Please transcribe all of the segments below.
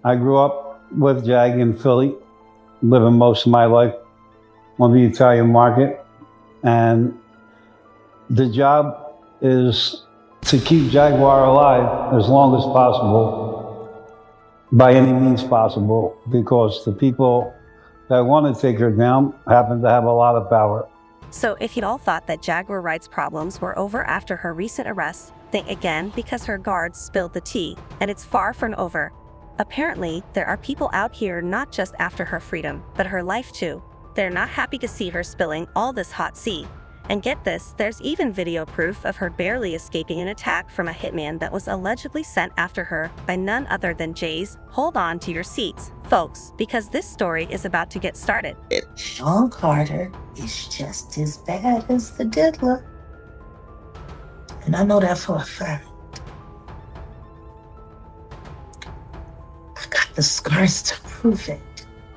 I grew up with Jag in Philly, living most of my life on the Italian market. And the job is to keep Jaguar alive as long as possible, by any means possible, because the people that want to take her down happen to have a lot of power. So if you all thought that Jaguar Wright's problems were over after her recent arrest, think again, because her guards spilled the tea, and it's far from over. Apparently, there are people out here not just after her freedom, but her life too. They're not happy to see her spilling all this hot tea. And get this, there's even video proof of her barely escaping an attack from a hitman that was allegedly sent after her by none other than Jay's. Hold on to your seats, folks, because this story is about to get started. Sean Carter is just as bad as the diddler. And I know that for a fact. I got the scars to prove it.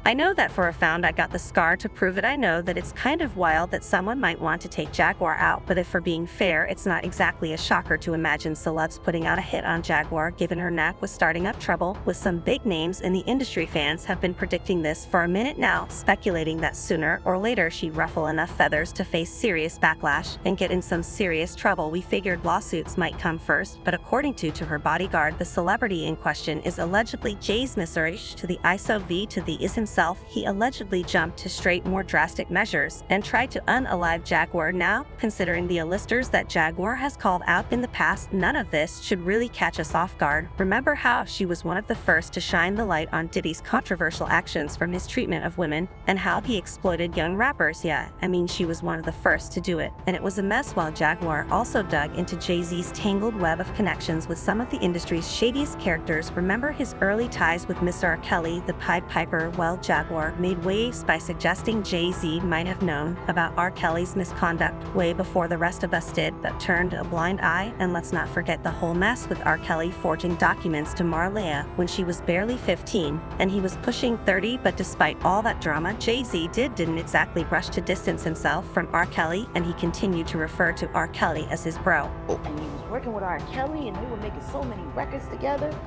I know that for a fact. I got the scar to prove it. I know that it's kind of wild that someone might want to take Jaguar out, but if we're being fair, it's not exactly a shocker to imagine celebs putting out a hit on Jaguar, given her knack with starting up trouble with some big names in the industry. Fans have been predicting this for a minute now, speculating that sooner or later she'd ruffle enough feathers to face serious backlash and get in some serious trouble. We figured lawsuits might come first, but according to her bodyguard, the celebrity in question is allegedly Jay's miscarriage to the ISO V to the is himself. He allegedly jumped to straight more drastic measures and tried to unalive Jaguar. Now, considering the listers that Jaguar has called out in the past, none of this should really catch us off guard. Remember how she was one of the first to shine the light on Diddy's controversial actions for mistreatment of women and how he exploited young rappers? Yeah, I mean, she was one of the first to do it, and it was a mess. While Jaguar also dug into Jay-Z's tangled web of connections with some of the industry's shadiest characters. Remember his early ties with Mr. R. Kelly, the Pied Piper? Well, Jaguar made waves by suggesting Jay-Z might have known about R. Kelly's misconduct way before the rest of us did, but turned a blind eye. And let's not forget the whole mess with R. Kelly forging documents to Marlea when she was barely 15 and he was pushing 30. But despite all that drama, Jay-Z didn't exactly rush to distance himself from R. Kelly, and he continued to refer to R. Kelly as his bro. And he was working with R. Kelly, and they were making so many records together.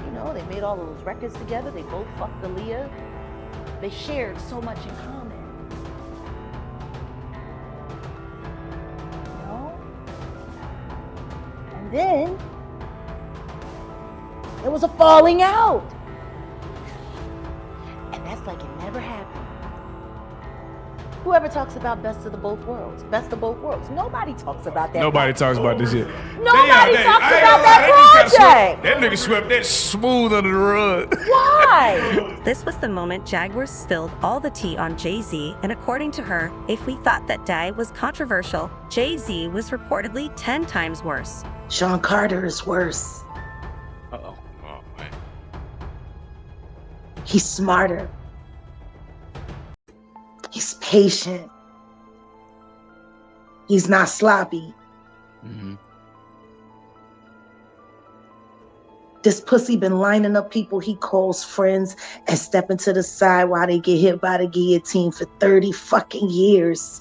You know, they made all of those records together. They both fucked Aaliyah. They shared so much in common. You know? And then there was a falling out. And that's like it never happened. Whoever talks about best of the both worlds, best of both worlds. Nobody talks about that. Nobody talks about this shit. Nobody talks about that project. That nigga swept that smooth under the rug. Why? This was the moment Jaguar spilled all the tea on Jay-Z, and according to her, if we thought that Day was controversial, Jay-Z was reportedly 10 times worse. Sean Carter is worse. Uh-oh. Oh, man. He's smarter. He's patient. He's not sloppy. Mm-hmm. This pussy been lining up people he calls friends and stepping to the side while they get hit by the guillotine for 30 fucking years.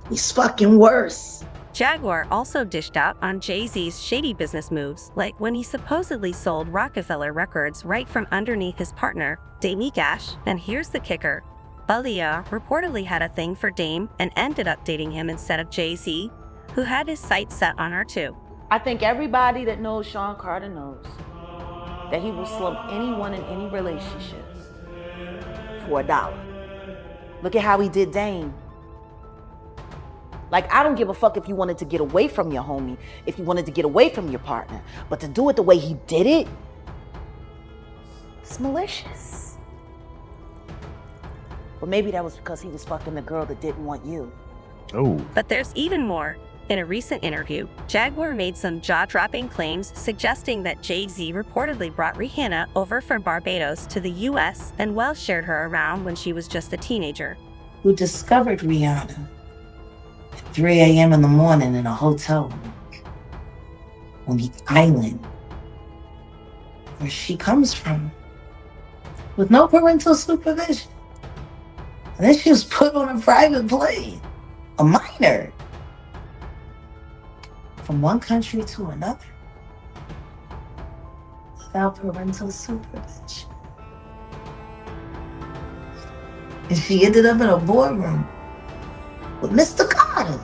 He's fucking worse. Jaguar also dished out on Jay-Z's shady business moves, like when he supposedly sold Rockefeller Records right from underneath his partner, Dame Gash. And here's the kicker. Aaliyah reportedly had a thing for Dame and ended up dating him instead of Jay-Z, who had his sights set on her too. I think everybody that knows Sean Carter knows that he will slump anyone in any relationship for $1. Look at how he did Dame. Like, I don't give a fuck if you wanted to get away from your homie, if you wanted to get away from your partner, but to do it the way he did it, it's malicious. But maybe that was because he was fucking the girl that didn't want you. Oh. But there's even more. In a recent interview, Jaguar made some jaw-dropping claims suggesting that Jay-Z reportedly brought Rihanna over from Barbados to the US and well shared her around when she was just a teenager. Who discovered Rihanna at 3 a.m. in the morning in a hotel room on the island where she comes from with no parental supervision. And then she was put on a private plane, a minor, from one country to another without parental supervision. And she ended up in a boardroom with Mr. Carter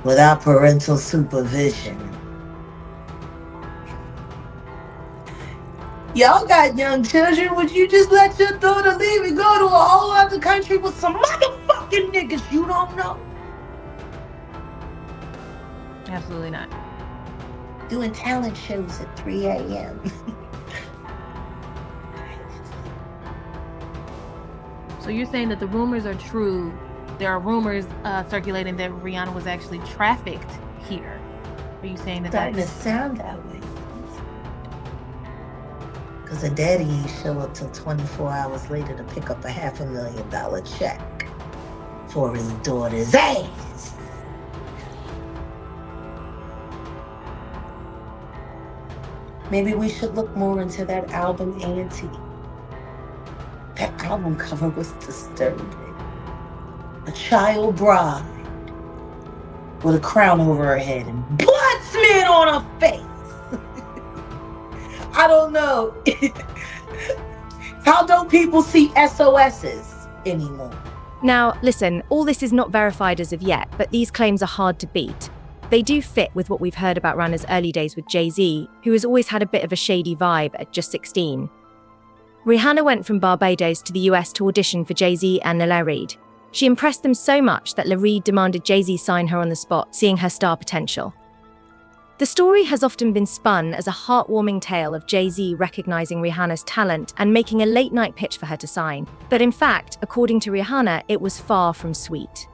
without parental supervision. Y'all got young children. Would you just let your daughter leave and go to a whole other country with some motherfucking niggas you don't know? Absolutely not. Doing talent shows at 3 a.m. So you're saying that the rumors are true. There are rumors circulating that Rihanna was actually trafficked here. Are you saying that Starting to that's... sound that way. Because the daddy ain't show up till 24 hours later to pick up a $500,000 check for his daughter's ass. Maybe we should look more into that album, Auntie. That album cover was disturbing. A child bride with a crown over her head and blood smeared on her face. I don't know. How don't people see SOSs anymore? Now, listen, all this is not verified as of yet, but these claims are hard to beat. They do fit with what we've heard about Rihanna's early days with Jay-Z, who has always had a bit of a shady vibe at just 16. Rihanna went from Barbados to the US to audition for Jay-Z and Lil Reed. She impressed them so much that Lil Reed demanded Jay-Z sign her on the spot, seeing her star potential. The story has often been spun as a heartwarming tale of Jay-Z recognizing Rihanna's talent and making a late-night pitch for her to sign. But in fact, according to Rihanna, it was far from sweet.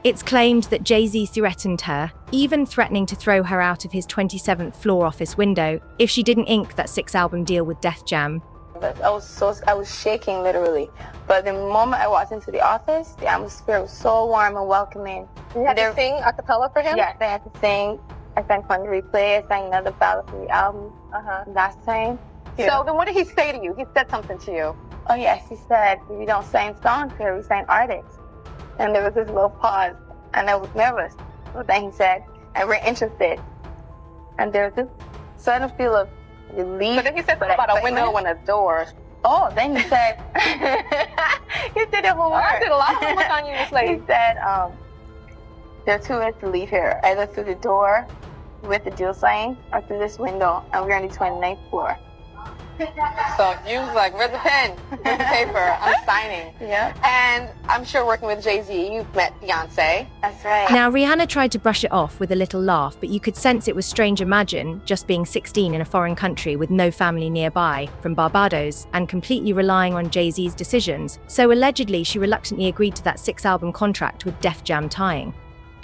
It's claimed that Jay-Z threatened her, even threatening to throw her out of his 27th floor office window if she didn't ink that 6-album deal with Def Jam. I was shaking literally. But the moment I walked into the office, the atmosphere was so warm and welcoming. You had to sing a cappella for him? Yes, I had to sing. I sang Fun to Replay. I sang another ballad from the album last time. Yeah. So then what did he say to you? He said something to you. Oh yes, he said, we don't sign songs here, we sign artists. And there was this little pause, and I was nervous. But then he said, and we're interested. And there was this sudden feel of relief. But then he said something about a window and a door. Oh, then he said, he did it homework. I did a lot of homework on you, Miss Lady. He said, there are two ways to leave here, either through the door with the deal sign or through this window, and we're on the 29th floor. So you was like, where's the pen? Where's the paper? I'm signing. Yeah. And I'm sure working with Jay-Z, you've met Beyonce. That's right. Now, Rihanna tried to brush it off with a little laugh, but you could sense it was strange. Imagine just being 16 in a foreign country with no family nearby, from Barbados, and completely relying on Jay-Z's decisions. So allegedly, she reluctantly agreed to that 6-album contract with Def Jam tying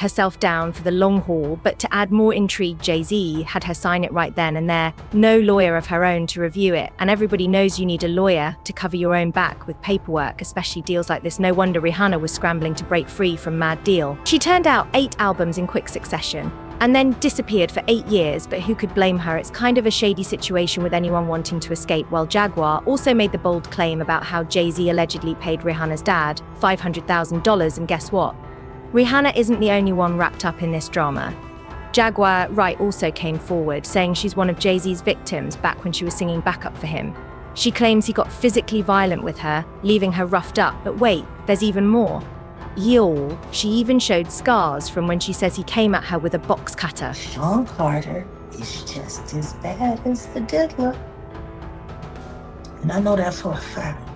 herself down for the long haul, but to add more intrigue, Jay-Z had her sign it right then and there, no lawyer of her own to review it, and everybody knows you need a lawyer to cover your own back with paperwork, especially deals like this. No wonder Rihanna was scrambling to break free from Mad Deal. She turned out 8 albums in quick succession, and then disappeared for 8 years, but who could blame her? It's kind of a shady situation with anyone wanting to escape, while Jaguar also made the bold claim about how Jay-Z allegedly paid Rihanna's dad $500,000, and guess what? Rihanna isn't the only one wrapped up in this drama. Jaguar Wright also came forward, saying she's one of Jay-Z's victims back when she was singing backup for him. She claims he got physically violent with her, leaving her roughed up, but wait, there's even more. Y'all, she even showed scars from when she says he came at her with a box cutter. Sean Carter is just as bad as the diddler. And I know that for a fact.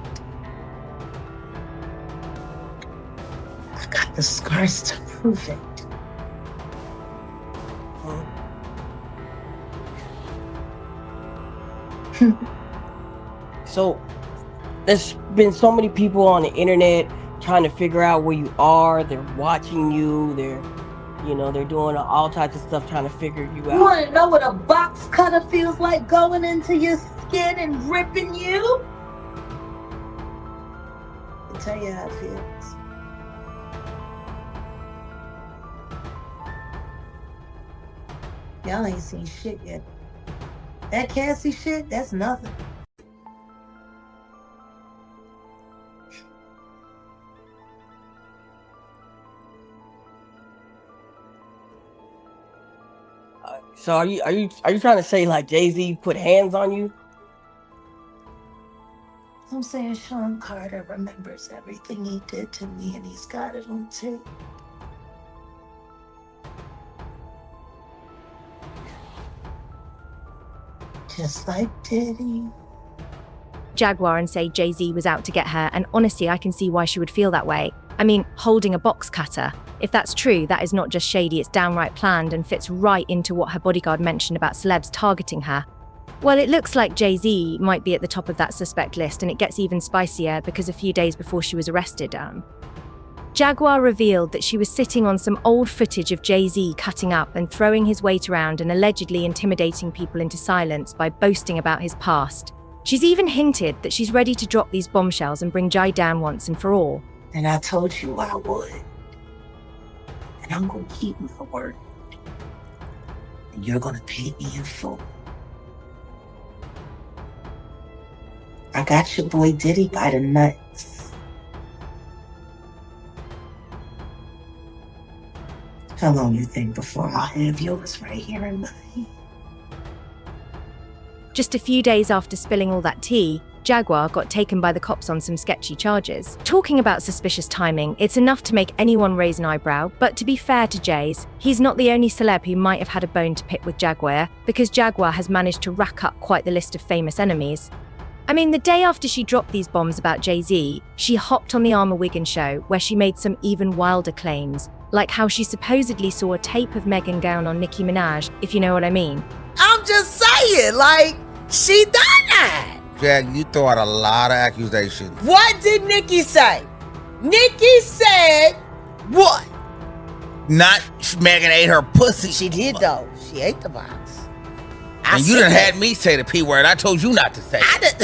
I got the scars to prove it. So there's been so many people on the internet trying to figure out where you are. They're watching you. They're doing all types of stuff trying to figure you You out. want to know what a box cutter feels like going into your skin and ripping you? I'll tell you how it feels. Y'all ain't seen shit yet. That Cassie shit, that's nothing. So are you trying to say like Jay-Z put hands on you? I'm saying Sean Carter remembers everything he did to me, and he's got it on tape. Just like Diddy. Jaguar and say Jay-Z was out to get her, and honestly, I can see why she would feel that way. I mean, holding a box cutter. If that's true, that is not just shady, it's downright planned and fits right into what her bodyguard mentioned about celebs targeting her. Well, it looks like Jay-Z might be at the top of that suspect list, and it gets even spicier because a few days before she was arrested, Jaguar revealed that she was sitting on some old footage of Jay-Z cutting up and throwing his weight around and allegedly intimidating people into silence by boasting about his past. She's even hinted that she's ready to drop these bombshells and bring Jai down once and for all. And I told you I would. And I'm going to keep my word. And you're going to pay me in full. I got your boy Diddy by the nuts. How long you think before I'll have yours right here in mine? Just a few days after spilling all that tea, Jaguar got taken by the cops on some sketchy charges. Talking about suspicious timing, it's enough to make anyone raise an eyebrow, but to be fair to Jays, he's not the only celeb who might have had a bone to pick with Jaguar, because Jaguar has managed to rack up quite the list of famous enemies. I mean, the day after she dropped these bombs about Jay-Z, she hopped on the Armor Wiggins show, where she made some even wilder claims, like how she supposedly saw a tape of Meghan gown on Nicki Minaj, if you know what I mean. I'm just saying, like, she done that. Jag, you throw out a lot of accusations. What did Nicki say? Nicki said what? Not Megan ate her pussy. She did, though. She ate the box. And you done had me say the P word. I told you not to say it.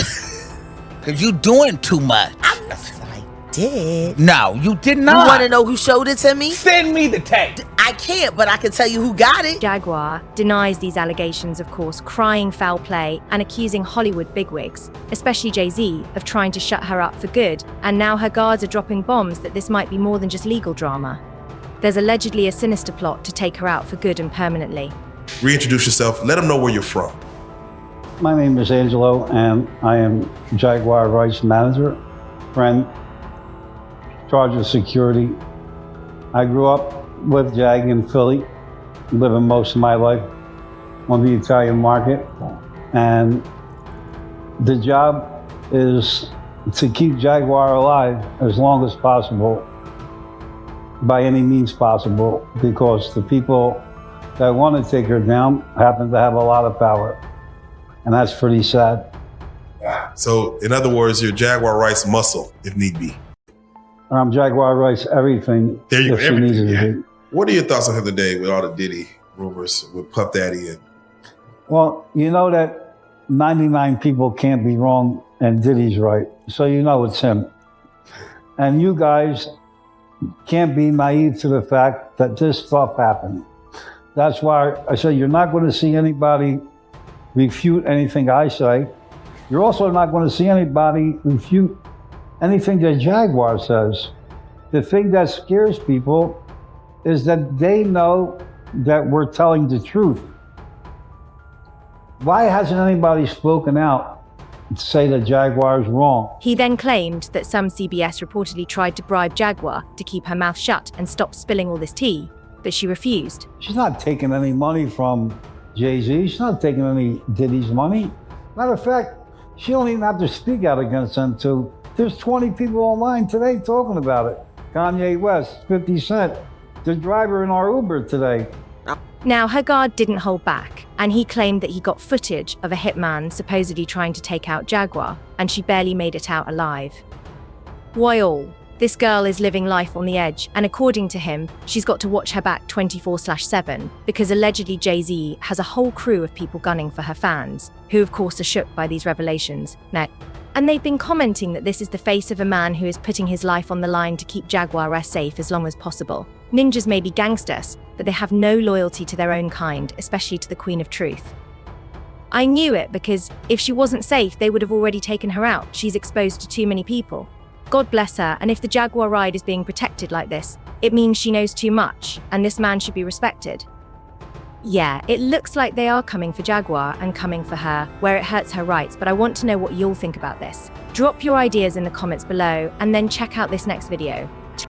Because you doing too much. I did. No, you did not. You want to know who showed it to me? Send me the tape. I can't, but I can tell you who got it. Jaguar denies these allegations, of course, crying foul play and accusing Hollywood bigwigs, especially Jay-Z, of trying to shut her up for good, and now her guards are dropping bombs that this might be more than just legal drama. There's allegedly a sinister plot to take her out for good and permanently. Reintroduce yourself. Let them know where you're from. My name is Angelo, and I am Jaguar Wright's manager, friend, charge of security. I grew up with Jag in Philly, living most of my life on the Italian market. And the job is to keep Jaguar alive as long as possible, by any means possible, because the people that want to take her down happen to have a lot of power. And that's pretty sad. So, in other words, you're Jaguar Wright's muscle, if need be. I'm Jaguar Wright's everything. There you go, if she needs it to be. What are your thoughts on him today with all the Diddy rumors with Puff Daddy? And Well, you know that 99 people can't be wrong and Diddy's right. So you know it's him. And you guys can't be naive to the fact that this stuff happened. That's why I say you're not going to see anybody refute anything I say. You're also not going to see anybody refute anything that Jaguar says. The thing that scares people is that they know that we're telling the truth. Why hasn't anybody spoken out to say that Jaguar is wrong? He then claimed that some CBS reportedly tried to bribe Jaguar to keep her mouth shut and stop spilling all this tea, but she refused. She's not taking any money from Jay-Z. She's not taking any Diddy's money. Matter of fact, she don't even have to speak out against them too. There's 20 people online today talking about it. Kanye West, 50 Cent, the driver in our Uber today. Now, her guard didn't hold back, and he claimed that he got footage of a hitman supposedly trying to take out Jaguar, and she barely made it out alive. Why all? This girl is living life on the edge, and according to him, she's got to watch her back 24/7, because allegedly Jay-Z has a whole crew of people gunning for her fans, who of course are shook by these revelations. And they've been commenting that this is the face of a man who is putting his life on the line to keep Jaguar safe as long as possible. Ninjas may be gangsters, but they have no loyalty to their own kind, especially to the Queen of Truth. I knew it because if she wasn't safe, they would have already taken her out. She's exposed to too many people. God bless her, and if the Jaguar ride is being protected like this, it means she knows too much, and this man should be respected. Yeah, it looks like they are coming for Jaguar and coming for her, where it hurts her rights, but I want to know what you'll think about this. Drop your ideas in the comments below and then check out this next video.